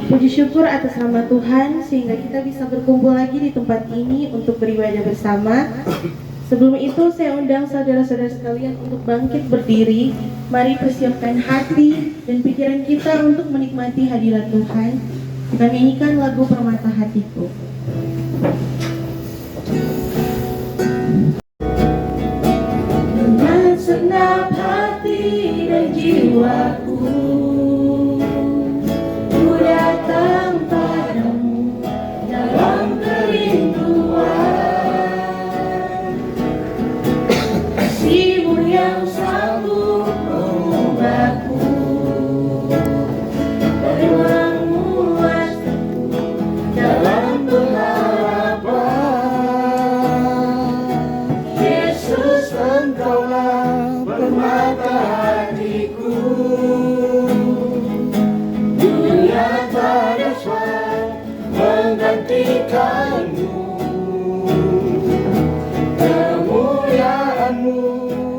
Puji syukur atas nama Tuhan sehingga kita bisa berkumpul lagi di tempat ini untuk beribadah bersama. Sebelum itu saya undang saudara-saudara sekalian untuk bangkit berdiri. Mari persiapkan hati dan pikiran kita untuk menikmati hadirat Tuhan. Kita nyanyikan lagu Permata Hatiku. Dengan segenap hati dan jiwaku,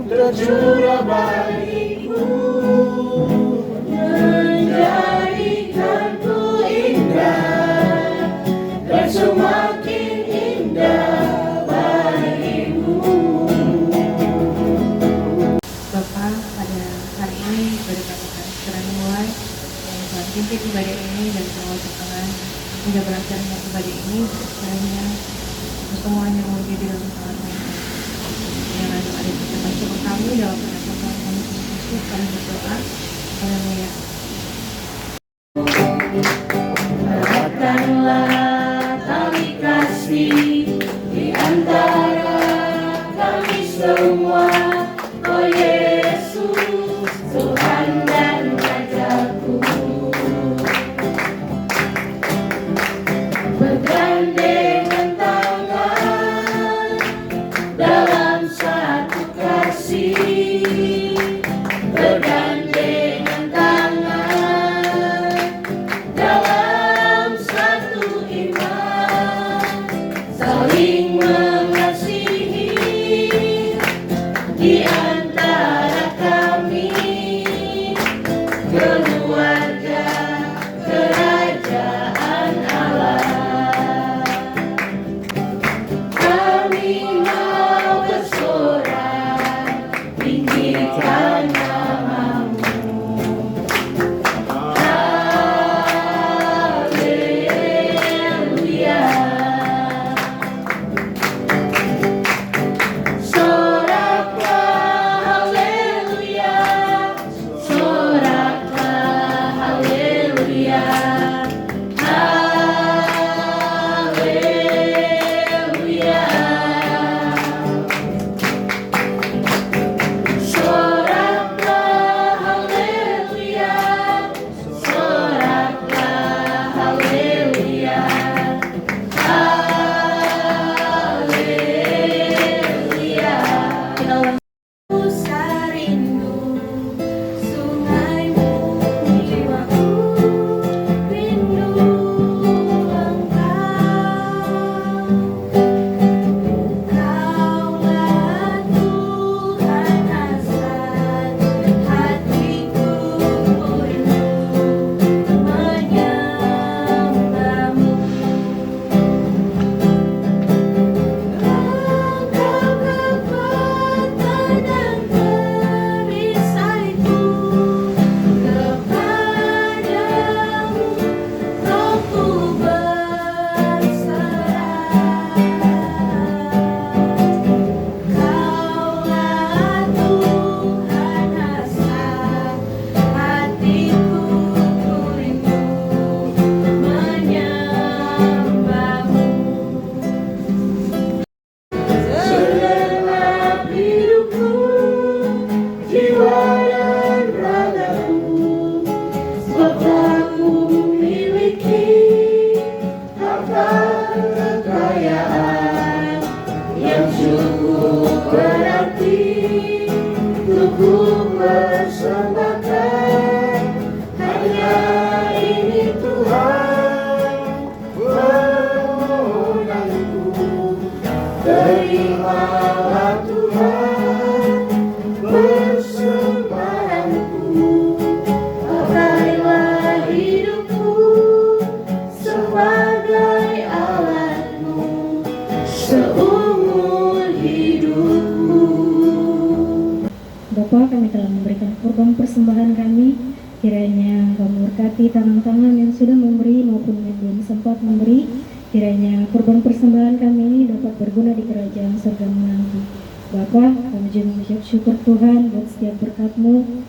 tercurah bagiku, menjadikanku indah dan semakin indah bagimu. Bapak, pada hari ini ibadah kami segera dimulai dan Tuhan pimpin ibadah ini dan semua tangan hingga berakhirnya ibadah ini kiranya semuanya menjadi dalam tangan yang ada di depan syukur kami dalam nama Tuhan kami Yesus kami berdoa. Haleluya. Eratkanlah tali kasih di antara kami semua, oh Yesus, Tuhan dan Rajaku. Bergandengan tangan dalam satu kasih, bergandengan tangan dalam satu iman, saling mengasihi di antara kami, keluarga kerajaan Allah. Kami mau bersorak tinggikan namamu. Haleluya. Soraklah haleluya, soraklah haleluya, haleluya. Soraklah haleluya, soraklah haleluya, haleluya. Usah rindu sungaimu jiwaku, rindu berkati tangan-tangan yang sudah memberi maupun yang belum sempat memberi. Kiranya korban persembahan kami ini dapat berguna di kerajaan surga nanti. Bapa, kami juga mengucap syukur Tuhan buat setiap berkat-Mu,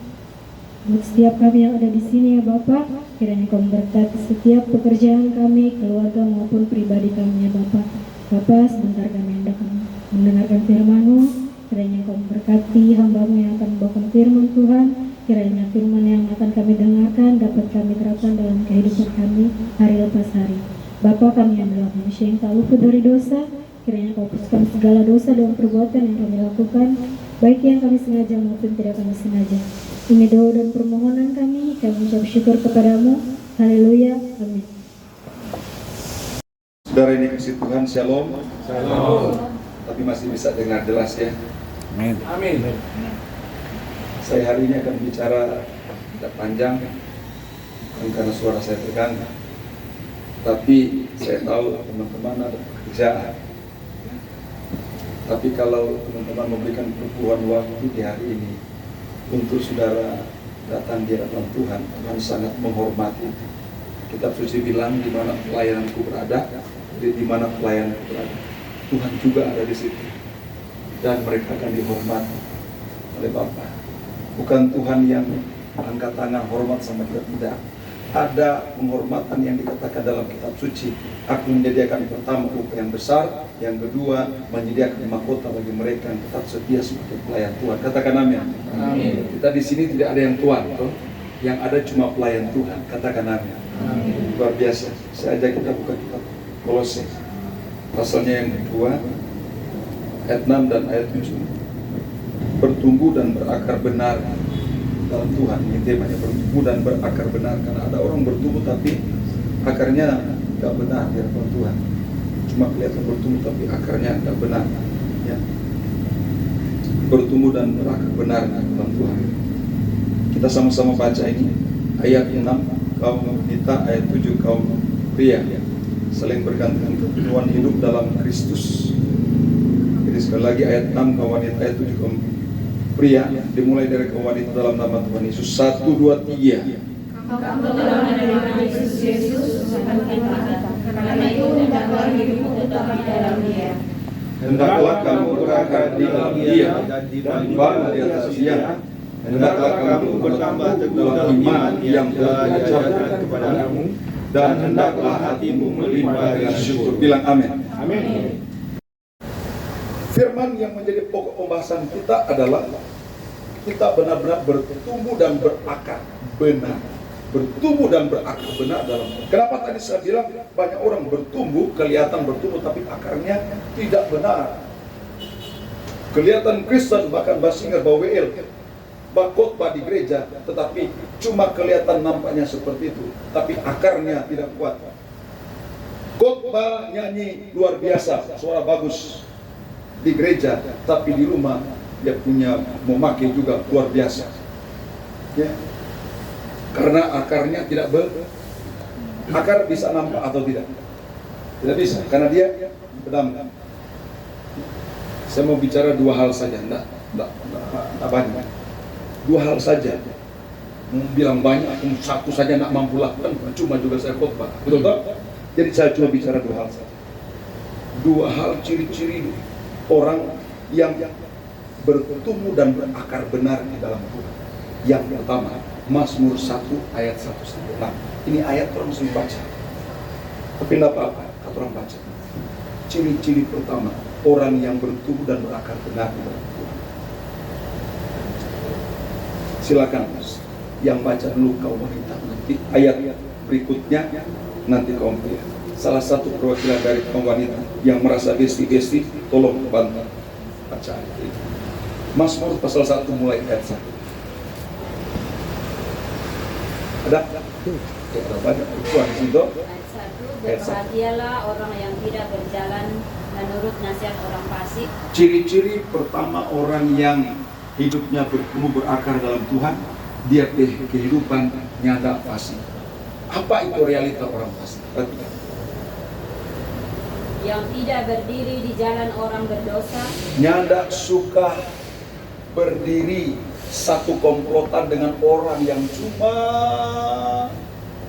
buat setiap kami yang ada di sini ya Bapa. Kiranya Kau memberkati setiap pekerjaan kami, keluarga maupun pribadi kami ya Bapa. Bapa, sebentar kami hendak mendengarkan firman-Mu. Kiranya Kau memberkati hamba-Mu yang akan membawakan firman Tuhan. Kiranya firman yang akan kami dengarkan dapat kami terapkan dalam kehidupan kami hari lepas hari. Bapa, kami adalah manusia yang tak luput dari dosa. Kiranya Kau hapuskan segala dosa dan perbuatan yang kami lakukan, baik yang kami sengaja maupun tidak kami sengaja. Ini doa dan permohonan kami mengucap syukur kepadamu. Haleluya, amin. Saudara ini kasih Tuhan, shalom. Shalom. Tapi masih bisa dengar jelas ya. Amin. Amin. Saya hari ini akan bicara tidak panjang, bukan karena suara saya terganggu. Tapi saya tahu teman-teman ada pekerjaan. Tapi kalau teman-teman memberikan perpuluhan waktu di hari ini untuk saudara datang di hadapan Tuhan, Tuhan sangat menghormati. Kitab suci bilang di mana pelayananku berada, di mana pelayananku berada, Tuhan juga ada di situ. Dan mereka akan dihormati oleh Bapa. Bukan Tuhan yang angkat tangan hormat sama kita, tidak. Ada penghormatan yang dikatakan dalam kitab suci. Aku menyediakan pertama upah yang besar, yang kedua menyediakan mahkota bagi mereka yang tetap setia sebagai pelayan Tuhan. Katakan amin. Amin. Kita di sini tidak ada yang tuan, toh. Yang ada cuma pelayan Tuhan. Katakan amin. Amin. Luar biasa. Saya ajak kita buka kitab Kolose, pasalnya yang kedua, ayat 6 dan ayat 7. Bertumbuh dan berakar benar dalam Tuhan. Ini temanya, bertumbuh dan berakar benar. Karena ada orang bertumbuh tapi akarnya tidak benar di hadapan Tuhan. Cuma kelihatan bertumbuh tapi akarnya tidak benar ya. Bertumbuh dan berakar benar di hadapan Tuhan. Kita sama-sama baca ini. Ayat 6 kaum wanita, ayat 7 kaum pria, saling bergantung kepenuhan hidup dalam Kristus. Jadi sekali lagi ayat 6 kaum wanita, ayat 7 kaum pria, dimulai dari kaum wanita dalam nama Tuhan Yesus. 1, 2, 3. Kamu telah menerima Kristus Yesus Tuhan kita, karena itu hendaklah hidupmu tetap di dalam Dia. Hendaklah kamu berakar di dalam Dia dan bangun di atas Dia. Hendaklah kamu bertambah teguh dalam iman yang telah diajarkan kepadamu, dan hendaklah hatimu melimpah dengan syukur. Bilang amin. Amin. Firman yang menjadi pokok pembahasan kita adalah kita benar-benar bertumbuh dan berakar benar. Bertumbuh dan berakar benar dalam Tuhan. Kenapa tadi saya bilang banyak orang bertumbuh, kelihatan bertumbuh tapi akarnya tidak benar. Kelihatan Kristen, bahkan Basinger, Bawel, khotbah di gereja, tetapi cuma kelihatan nampaknya seperti itu, tapi akarnya tidak kuat. Khotbah nyanyi luar biasa, suara bagus di gereja, tapi di rumah dia punya memakai juga luar biasa. Ya. Karena akarnya tidak akar bisa nampak atau tidak? Tidak bisa, karena dia bedam. Saya mau bicara dua hal saja, enggak banyak. Dua hal saja. Bilang banyak, satu saja enggak mampu lakukan, cuma juga saya khotbah. Betul tak? Jadi saya cuma bicara dua hal saja. Dua hal ciri-ciri orang yang bertumbuh dan berakar benar di dalam Tuhan. Yang pertama, Mazmur 1 ayat 1-6. Ini ayat orang mesti baca. Tapi tidak apa-apa, kata orang baca. Ciri-ciri pertama, orang yang bertumbuh dan berakar benar di dalam Tuhan. Silakan, yang baca dulu kaum wanita. Nanti ayat berikutnya, nanti kaum pria. Salah satu perwakilan dari kaum wanita yang merasa besti-besti, tolong bantu baca ayat ini. Mazmur pasal 1 mulai ayat 1. Ada? Ya, banyak ukuran di situ. Ayat 1, berbahagialah orang yang tidak berjalan menurut nasihat orang fasik. Ciri-ciri pertama orang yang hidupnya bertumbuh berakar dalam Tuhan, dia kehidupan nyata fasik. Apa itu realita orang fasik? Yang tidak berdiri di jalan orang berdosa. Nyanda suka berdiri satu komplotan dengan orang yang cuma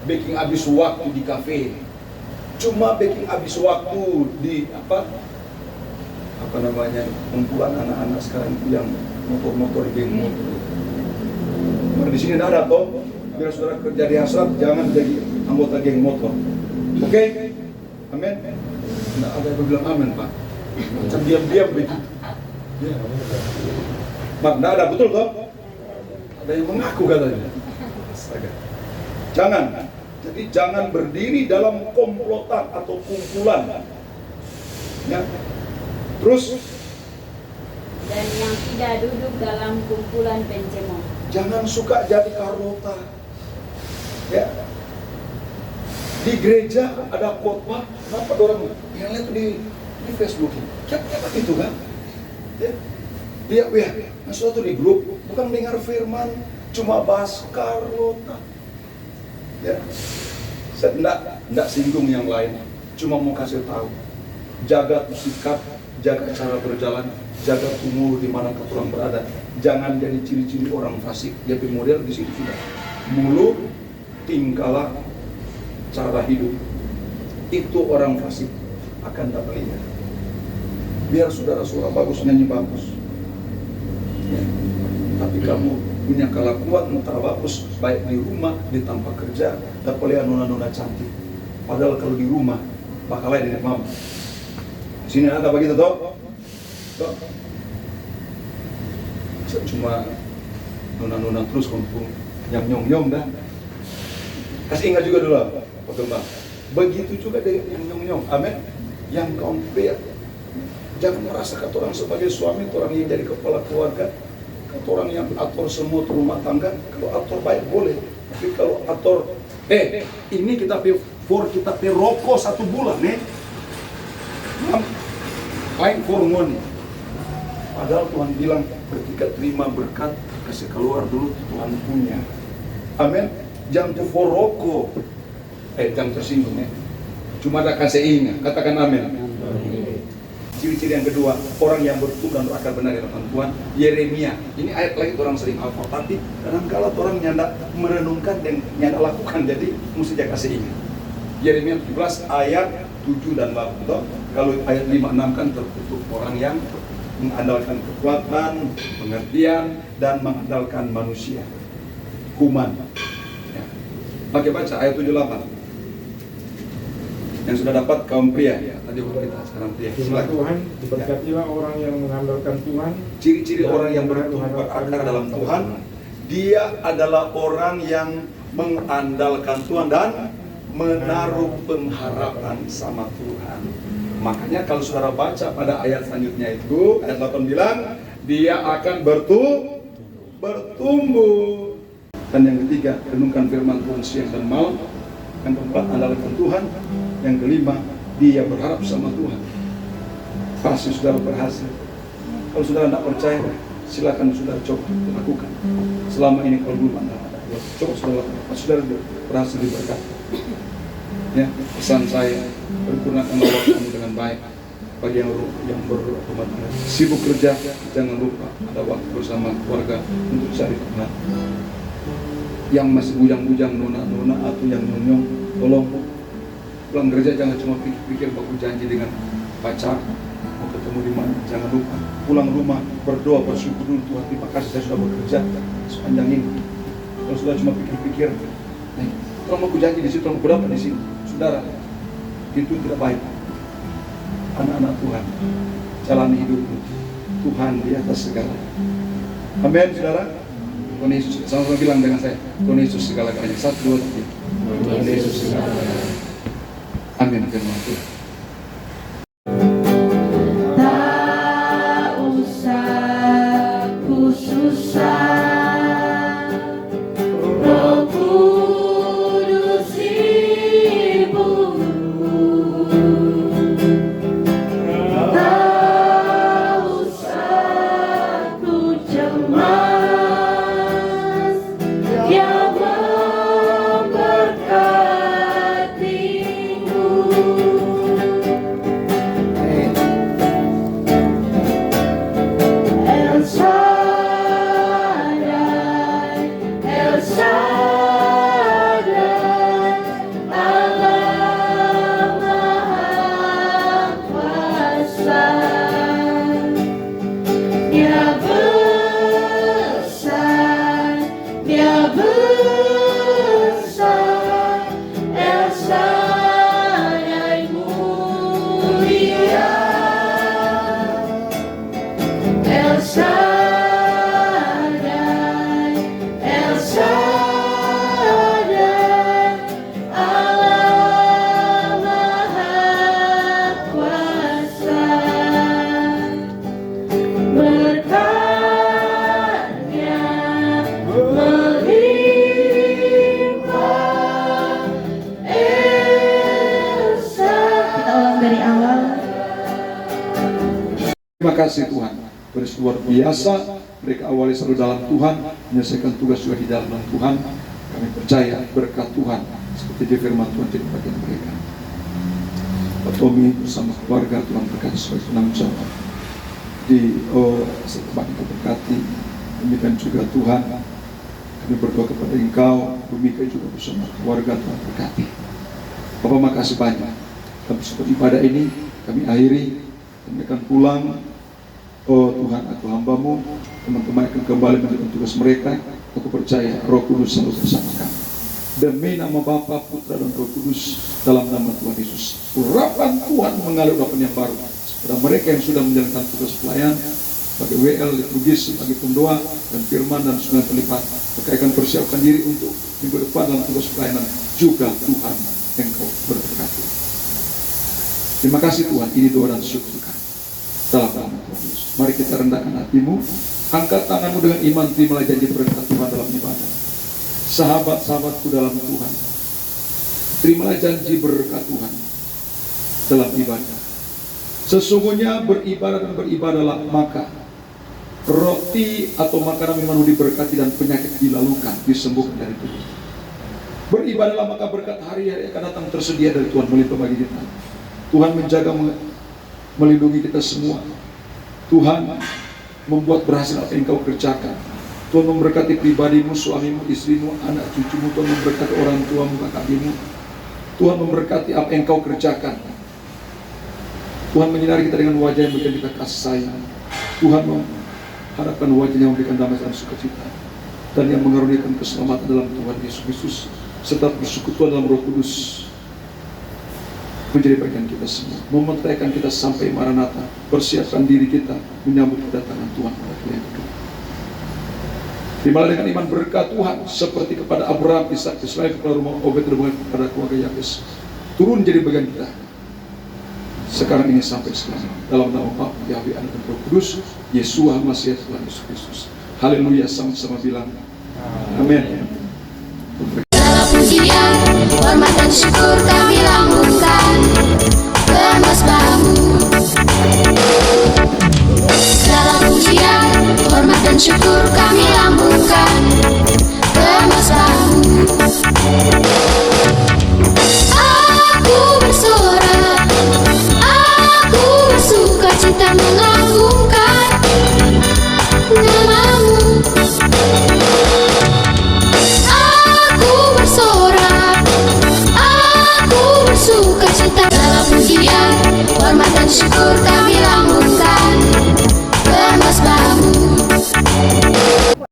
baking habis waktu di kafe, cuma baking habis waktu di apa namanya, kumpulan anak-anak sekarang itu yang motor-motor, geng motor. Nah, di sini ada toh, biar saudara kerja di hasrat jangan jadi anggota geng motor. Oke? Amin. Nah, ada yang bilang amin, Pak. Macam diam-diam begitu. Ya. Mak, enggak ada, betul toh? Ada yang mengaku katanya. Astaga. Jangan. Jadi jangan berdiri dalam komplotan atau kumpulan. Ya. Terus Dan yang tidak duduk dalam kumpulan pencemooh. jangan suka jadi karota. Ya. Di gereja ada khotbah, kenapa orang yang lihat di Facebook siapa itu kan? Ya. Lihat sesuatu di grup, bukan dengar firman, cuma bahas karota. Ya. Saya enggak singgung yang lain, cuma mau kasih tahu. Jaga sikap, jaga cara berjalan, jaga umur di mana orang berada. Jangan jadi ciri-ciri orang fasik. Dia model di situ sudah. Mulut, tingkah, cara hidup. Itu orang fasik akan tak melihat. Biar saudara suara bagus, nyanyi bagus. Ya. Tapi kamu punya kelakuan entah bagus, baik di rumah, di tempat kerja, tak boleh nona-nona cantik. Padahal kalau di rumah, bakalnya dari mama. Sini ada begitu toh? Toh? Cuma nona-nona terus kumpul, nyong-nyong dah. Kasih ingat juga dulu, Pak Gembang. Begitu juga dengan yang nyong-nyong, amin. Yang kaum pria, jangan merasa kata orang sebagai suami, orang yang jadi kepala keluarga, kata orang yang atur semua rumah tangga. Kalau atur baik boleh, tapi kalau atur, ini kita pay rokok 1 bulan nih. Lain hormon. Padahal Tuhan bilang ketika terima berkat kasih keluar dulu Tuhan punya. Amin. Jangan for rokok. Jangan tersinggung ya. Cuma ada kasih ingat. Katakan amin. Ciri-ciri yang kedua, orang yang bertumbuh dan akan benar di hadapan Tuhan. Yeremia. Ini ayat lagi orang sering hafal, tapi kadang-kala orang nyanda merenungkan dan nyanda lakukan. Jadi mesti jaga kasih ingat. Yeremia 17 ayat 7 dan 8. Kalau ayat 5-6 kan tertutup orang yang mengandalkan kekuatan, pengertian, dan mengandalkan manusia. Kuman. Ya. Oke, baca ayat 7-8. Yang sudah dapat kaum pria. Ya, tadi kita sekarang pria. Firman Tuhan, diberkatilah orang yang mengandalkan Tuhan. Ciri-ciri orang yang bertumbuh akar dalam Tuhan, dia adalah orang yang mengandalkan Tuhan dan menaruh pengharapan sama Tuhan. Makanya kalau saudara baca pada ayat selanjutnya itu, ayat 8 bilang, dia akan bertumbuh. Dan yang ketiga, renungkan firman Tuhan siang dan malam. Yang keempat, andalkan Tuhan. Yang kelima, dia berharap sama Tuhan. Pasti saudara berhasil. Kalau saudara tidak percaya, silakan saudara coba lakukan. Selama ini kalau belum ada, coba saudara lakukan. Saudara berhasil diberkati. Ya, pesan saya, pergunakanlah waktu dengan baik. Bagi yang berumah tangga sibuk kerja, jangan lupa ada waktu bersama keluarga untuk cari Tuhan. Yang masih bujang-bujang nona-nona atau yang nyong, tolong pulang kerja jangan cuma pikir baku janji dengan pacar mau ketemu di mana. Jangan lupa pulang rumah berdoa, bersyukur dulu, Tuhan terima kasih saya sudah bekerja sepanjang ini. Kalau sudah cuma pikir-pikir, kalau mau janji di situ, mau dapat di sini, saudara, itu tidak baik. Anak-anak Tuhan, jalani hidupmu Tuhan di atas segala. Amin, saudara. Tuhan Yesus, sama-sama bilang dengan saya, Tuhan Yesus segala-galanya. 1, 2, 3. Tuhan Yesus segala-galanya. Amin, firman Tuhan. Tak usah ku susah, Roh Kudus ibuku. Tak usah ku cemas, Dia memberkatimu. dari awal. Terima kasih Tuhan, luar biasa. Mereka awali selalu dalam Tuhan, menyelesaikan tugas juga di dalam Tuhan. Kami percaya berkat Tuhan seperti di firman Tuhan jadi bagian mereka. Pak Tommy bersama keluarga Tuhan berkati sebagai penanggung jawab di setempat itu berkati. Demikian juga Tuhan, kami berdoa kepada Engkau, Bumika juga bersama keluarga Tuhan berkati. Bapak makasih banyak. Dalam satu ibadah ini kami akhiri, kami akan pulang. Oh Tuhan, aku hamba-Mu, teman-teman akan kembali menjalankan tugas mereka. Aku percaya Roh Kudus selalu bersama kami. Demi nama Bapa, Putra dan Roh Kudus, dalam nama Tuhan Yesus, urapan Tuhan mengalir urapan yang baru kepada mereka yang sudah menjalankan tugas pelayan sebagai WL, liturgis, sebagai pendoa dan firman dan sembilan terlibat. Mereka akan persiapkan diri untuk minggu depan dalam tugas pelayanan juga. Tuhan Engkau berkati. Terima kasih Tuhan, ini doa dan syukur kami dalam nama Tuhan Yesus. Mari kita rendahkan hatimu, angkat tanganmu dengan iman, terimalah janji berkat Tuhan dalam ibadah. Sahabat-sahabatku dalam Tuhan, terimalah janji berkat Tuhan dalam ibadah. Sesungguhnya beribadah dan beribadahlah, maka roti atau makanan minuman diberkati dan penyakit dilalukan, disembuhkan dari tubuh. Beribadahlah maka berkat hari-hari akan datang tersedia dari Tuhan melimpah bagi kita. Tuhan menjaga, melindungi kita semua. Tuhan membuat berhasil apa yang kau kerjakan. Tuhan memberkati pribadimu, suamimu, istrimu, anak cucumu. Tuhan memberkati orang tuamu, kakakmu. Tuhan memberkati apa yang kau kerjakan. Tuhan menyinari kita dengan wajah yang memberikan kita kasih sayang. Tuhan mengharapkan wajahnya yang memberikan damai dan sukacita, dan yang mengaruniakan keselamatan dalam Tuhan Yesus Kristus, serta persekutuan dalam Roh Kudus menjadi bagian kita semua. Mementeraikan kita sampai Maranatha, persiapkan diri kita menyambut kedatangan Tuhan pada kali yang kedua. Dimana dengan iman berkat Tuhan seperti kepada Abraham, Ishak, Ismail, kepada rumah Obed-Edom, kepada keluarga Yabes, turun jadi bagian kita sekarang ini sampai sekarang, dalam nama Bapa, Yahweh, Anak dan Roh Kudus, Yesua Masih Tuhan Yesus Kristus. Haleluya, sama-sama bilang amin. Segala pujian, hormat dan syukur kami lambungkan ke mesbah-Mu. Segala pujian, hormat dan syukur kami lambungkan ke mesbah-Mu. Aku bersorak, aku bersuka cita mengagungkan nama-Mu. Aku bersorak, aku bersuka cita. Segala pujian, hormat dan syukur